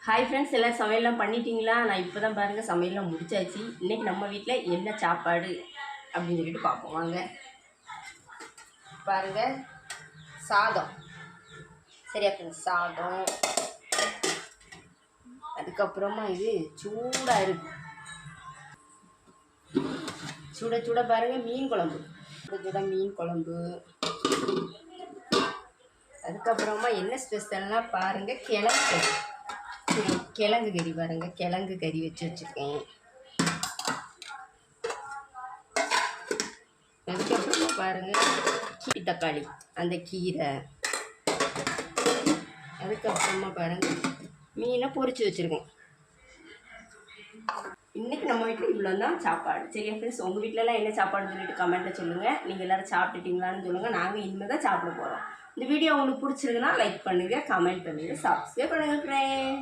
Hi friends, எல்லாம் சமையல்லாம் பண்ணிட்டீங்களா? நான் இப்போ தான் பாருங்கள் சமையல்லாம் முடிச்சாச்சு. இன்றைக்கி நம்ம வீட்டில் என்ன சாப்பாடு அப்படின்னு சொல்லிட்டு பார்ப்போம் வாங்க. பாருங்கள், சாதம். சரியா ஃப்ரெண்ட்ஸ், சாதம். அதுக்கப்புறமா இது சூடாக இருக்கு. சுட சுட பாருங்கள் மீன் குழம்பு. சுட சுட மீன் குழம்பு. அதுக்கப்புறமா என்ன ஸ்பெஷல்னால் பாருங்கள், கிழங்கு கறி. பாருங்க, கிழங்கு கறி வச்சுருக்கேன். அதுக்கப்புறமா பாருங்க, தக்காளி அந்த கீரை. அதுக்கப்புறமா பாருங்க, மீனை பொரிச்சு வச்சுருக்கேன். இன்றைக்கி நம்ம வீட்டில் இவ்வளோ தான் சாப்பாடு. சரியா ஃப்ரெண்ட்ஸ், உங்கள் வீட்டிலலாம் என்ன சாப்பாடுன்னு சொல்லிட்டு கமெண்ட்டில் சொல்லுங்கள். நீங்கள் எல்லோரும் சாப்பிட்டுட்டீங்களான்னு சொல்லுங்கள். நாங்கள் இனிமேல் தான் சாப்பிட போகிறோம். இந்த வீடியோ உங்களுக்கு பிடிச்சிருக்குன்னா லைக் பண்ணுங்கள், கமெண்ட் பண்ணுங்கள், சப்ஸ்கிரைப் பண்ணுங்கள் ஃப்ரெண்ட்ஸ்.